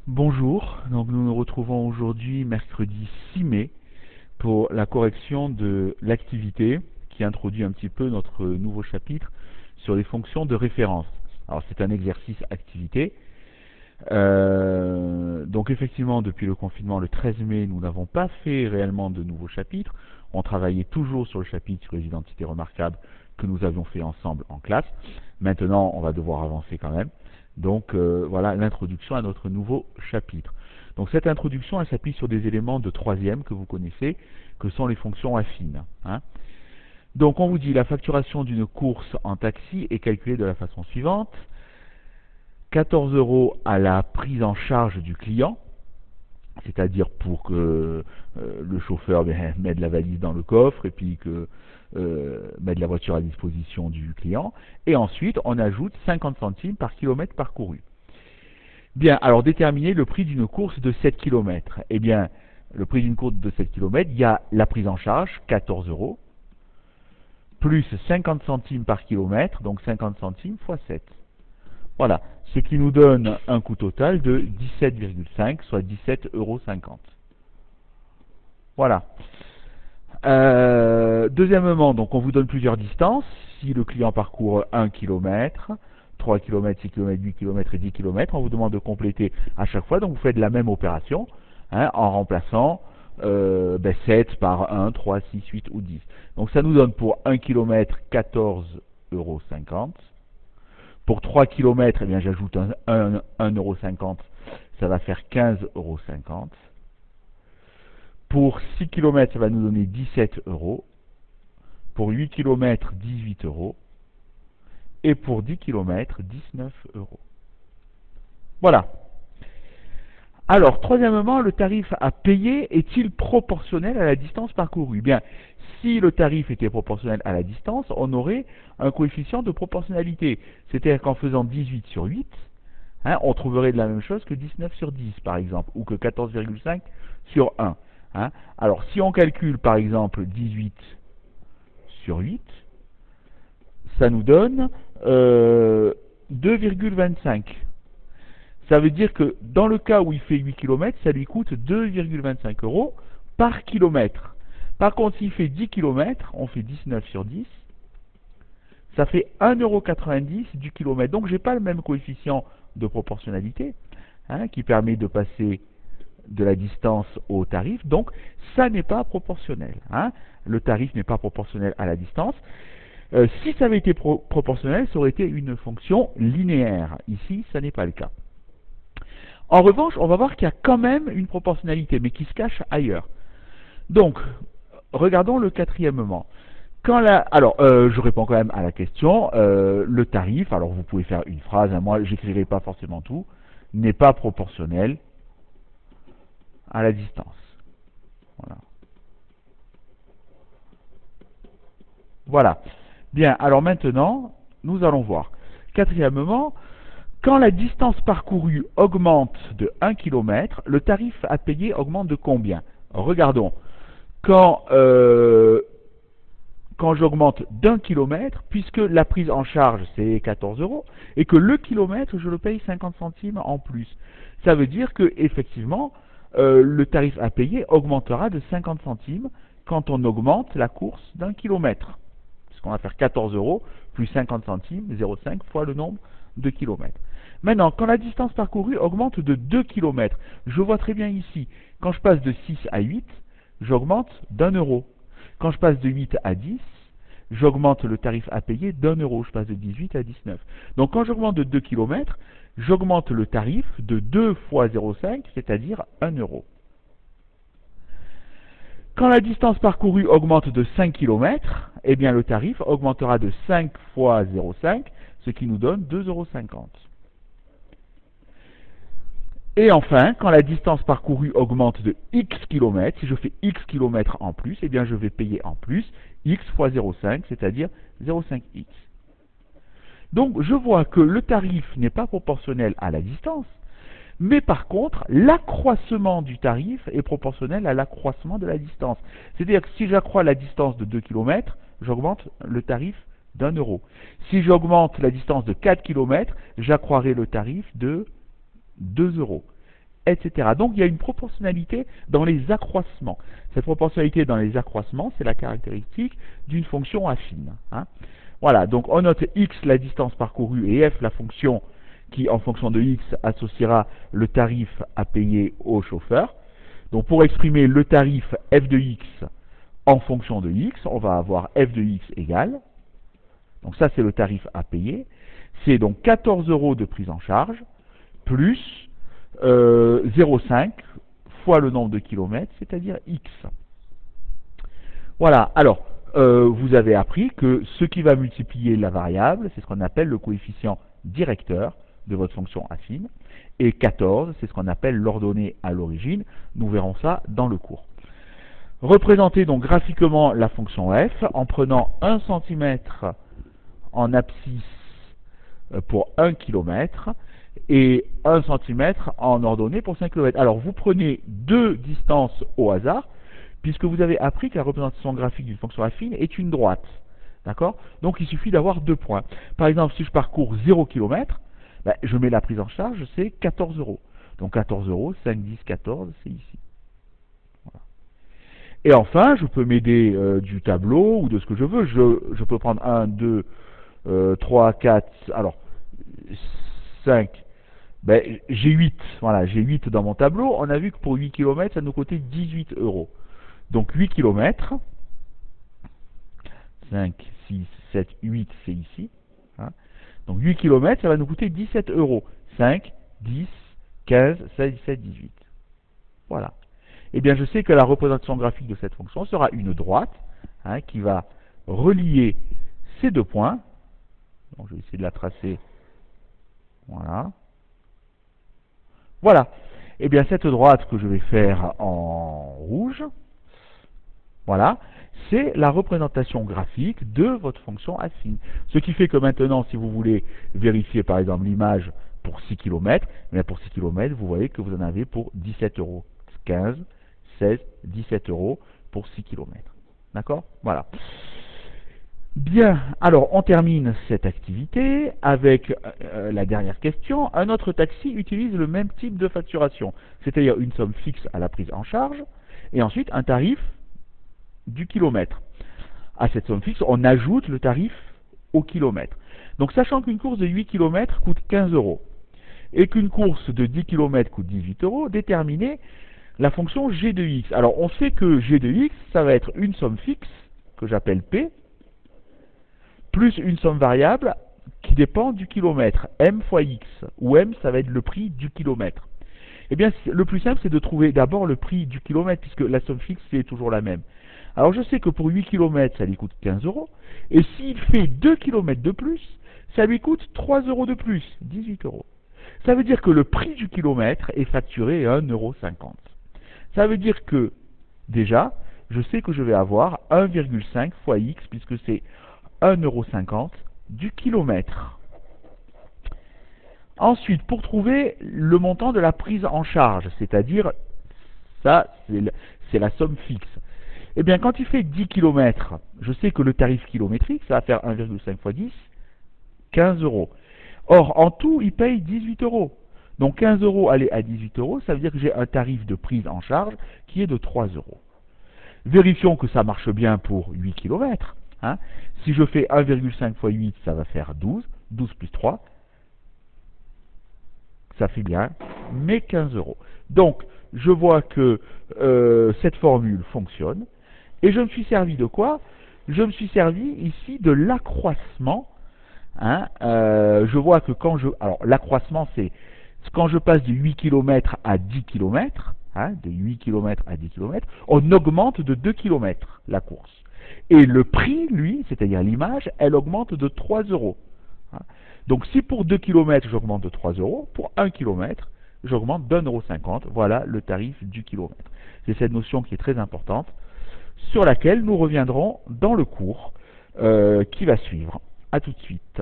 Bonjour, donc nous nous retrouvons aujourd'hui mercredi 6 mai pour la correction de l'activité qui introduit un petit peu notre nouveau chapitre sur les fonctions de référence. Alors c'est un exercice activité. Donc effectivement depuis le confinement le 13 mai nous n'avons pas fait réellement de nouveaux chapitres. On travaillait toujours sur le chapitre sur les identités remarquables que nous avions fait ensemble en classe. Maintenant on va devoir avancer quand même. Donc voilà l'introduction à notre nouveau chapitre. Donc cette introduction elle s'appuie sur des éléments de troisième que vous connaissez, que sont les fonctions affines. Donc on vous dit la facturation d'une course en taxi est calculée de la façon suivante. 14 € à la prise en charge du client, c'est-à-dire pour que le chauffeur mette la valise dans le coffre et puis que mette la voiture à disposition du client. Et ensuite, on ajoute 50 centimes par kilomètre parcouru. Bien, alors déterminer le prix d'une course de 7 km. Eh bien, le prix d'une course de 7 km, il y a la prise en charge, 14 €, plus 50 centimes par kilomètre, donc 50 centimes fois 7. Voilà, ce qui nous donne un coût total de 17,5, soit 17,50 €. Voilà. Deuxièmement, donc on vous donne plusieurs distances. Si le client parcourt 1 km, 3 km, 6 km, 8 km et 10 km, on vous demande de compléter à chaque fois. Donc vous faites la même opération en remplaçant 7 par 1, 3, 6, 8 ou 10. Donc ça nous donne pour 1 km 14,50 €. Pour 3 km, eh bien, j'ajoute 1,50 €, ça va faire 15,50 €. Pour 6 km, ça va nous donner 17 €. Pour 8 km, 18 €. Et pour 10 km, 19 €. Voilà. Alors, troisièmement, le tarif à payer est-il proportionnel à la distance parcourue? Bien, si le tarif était proportionnel à la distance, on aurait un coefficient de proportionnalité. C'est-à-dire qu'en faisant 18 sur 8, on trouverait de la même chose que 19 sur 10, par exemple, ou que 14,5 sur 1. Alors, si on calcule, par exemple, 18 sur 8, ça nous donne 2,25. Ça veut dire que dans le cas où il fait 8 km, ça lui coûte 2,25 € par kilomètre. Par contre, s'il fait 10 km, on fait 19 sur 10, ça fait 1,90 € du kilomètre. Donc, je n'ai pas le même coefficient de proportionnalité qui permet de passer de la distance au tarif. Donc, ça n'est pas proportionnel. Le tarif n'est pas proportionnel à la distance. Si ça avait été proportionnel, ça aurait été une fonction linéaire. Ici, ça n'est pas le cas. En revanche, on va voir qu'il y a quand même une proportionnalité, mais qui se cache ailleurs. Donc, regardons le quatrièmement. Alors, je réponds quand même à la question. Le tarif, alors vous pouvez faire une phrase, moi j'écrirai pas forcément tout, n'est pas proportionnel à la distance. Voilà. Voilà. Bien, alors maintenant, nous allons voir. Quatrièmement, quand la distance parcourue augmente de 1 km, le tarif à payer augmente de combien? Regardons. Quand j'augmente d'1 km, puisque la prise en charge c'est 14 €, et que le kilomètre je le paye 50 centimes en plus. Ça veut dire que effectivement le tarif à payer augmentera de 50 centimes quand on augmente la course d'1 km. Puisqu'on va faire 14 € plus 50 centimes, 0,5 fois le nombre de kilomètres. Maintenant, quand la distance parcourue augmente de 2 km, je vois très bien ici, quand je passe de 6 à 8, j'augmente d'1 €. Quand je passe de 8 à 10, j'augmente le tarif à payer d'1 €. Je passe de 18 à 19. Donc quand j'augmente de 2 km, j'augmente le tarif de 2 fois 0,5, c'est-à-dire 1 €. Quand la distance parcourue augmente de 5 km, eh bien le tarif augmentera de 5 fois 0,5, ce qui nous donne 2,50 €. Et enfin, quand la distance parcourue augmente de x km, si je fais x km en plus, eh bien je vais payer en plus x fois 0,5, c'est-à-dire 0,5x. Donc je vois que le tarif n'est pas proportionnel à la distance, mais par contre, l'accroissement du tarif est proportionnel à l'accroissement de la distance. C'est-à-dire que si j'accrois la distance de 2 km, j'augmente le tarif d'1 €. Si j'augmente la distance de 4 km, j'accroirai le tarif de 2 €. etc. Donc il y a une proportionnalité dans les accroissements. Cette proportionnalité dans les accroissements, c'est la caractéristique d'une fonction affine. Hein. Voilà, donc on note x la distance parcourue et f la fonction qui, en fonction de x, associera le tarif à payer au chauffeur. Donc pour exprimer le tarif f de x en fonction de x, on va avoir f de x égale, donc ça c'est le tarif à payer, c'est donc 14 € de prise en charge, plus 0,5 fois le nombre de kilomètres, c'est-à-dire x. Voilà, alors, vous avez appris que ce qui va multiplier la variable, c'est ce qu'on appelle le coefficient directeur de votre fonction affine, et 14, c'est ce qu'on appelle l'ordonnée à l'origine. Nous verrons ça dans le cours. Représentez donc graphiquement la fonction f en prenant 1 cm en abscisse pour 1 km et 1 cm en ordonnée pour 5 km. Alors vous prenez deux distances au hasard, puisque vous avez appris que la représentation graphique d'une fonction affine est une droite. D'accord? Donc il suffit d'avoir 2 points. Par exemple, si je parcours 0 km, ben, je mets la prise en charge, c'est 14 €. Donc 14 €, 5, 10, 14, c'est ici. Voilà. Et enfin, je peux m'aider du tableau ou de ce que je veux. Je peux prendre 1, 2, 3, 4, alors 5, ben, j'ai 8. Voilà, j'ai 8 dans mon tableau. On a vu que pour 8 km, ça nous coûtait 18 €. Donc 8 km, 5, 6, 7, 8, c'est ici. Hein. Donc 8 km, ça va nous coûter 17 €. 5, 10, 15, 16, 17, 18. Voilà. Eh bien, je sais que la représentation graphique de cette fonction sera une droite hein, qui va relier ces deux points. Donc, je vais essayer de la tracer. Voilà. Voilà. Eh bien, cette droite que je vais faire en rouge, voilà, c'est la représentation graphique de votre fonction affine. Ce qui fait que maintenant, si vous voulez vérifier par exemple l'image pour 6 km, pour 6 km, vous voyez que vous en avez pour 17 €. 15, 16, 17 € pour 6 km. D'accord? Voilà. Bien, alors on termine cette activité avec la dernière question. Un autre taxi utilise le même type de facturation, c'est-à-dire une somme fixe à la prise en charge, et ensuite un tarif du kilomètre. À cette somme fixe, on ajoute le tarif au kilomètre. Donc sachant qu'une course de 8 km coûte 15 € et qu'une course de 10 km coûte 18 €, déterminez la fonction g de x. Alors on sait que g de x, ça va être une somme fixe, que j'appelle P, plus une somme variable qui dépend du kilomètre, m fois x, où m, ça va être le prix du kilomètre. Eh bien, le plus simple, c'est de trouver d'abord le prix du kilomètre, puisque la somme fixe, c'est toujours la même. Alors je sais que pour 8 km, ça lui coûte 15 €, et s'il fait 2 km de plus, ça lui coûte 3 € de plus, 18 €. Ça veut dire que le prix du kilomètre est facturé à 1,50 €. Ça veut dire que, déjà, je sais que je vais avoir 1,5 fois x, puisque c'est 1,50 € du kilomètre. Ensuite, pour trouver le montant de la prise en charge, c'est-à-dire, ça, c'est la somme fixe. Eh bien, quand il fait 10 km, je sais que le tarif kilométrique, ça va faire 1,5 fois 10, 15 €. Or, en tout, il paye 18 €. Donc 15 € aller à 18 €, ça veut dire que j'ai un tarif de prise en charge qui est de 3 €. Vérifions que ça marche bien pour 8 km. Hein. Si je fais 1,5 fois 8, ça va faire 12. 12 plus 3, ça fait bien, mais 15 €. Donc, je vois que cette formule fonctionne. Et je me suis servi de quoi? Je me suis servi ici de l'accroissement. Hein, je vois que quand je... Alors, l'accroissement, c'est quand je passe de 8 km à 10 km, hein, de 8 km à 10 km, on augmente de 2 km la course. Et le prix, lui, c'est-à-dire l'image, elle augmente de 3 €. Hein. Donc, si pour 2 km, j'augmente de 3 €, pour 1 km, j'augmente d'1,50 €. Voilà le tarif du kilomètre. C'est cette notion qui est très importante, sur laquelle nous reviendrons dans le cours qui va suivre. A tout de suite.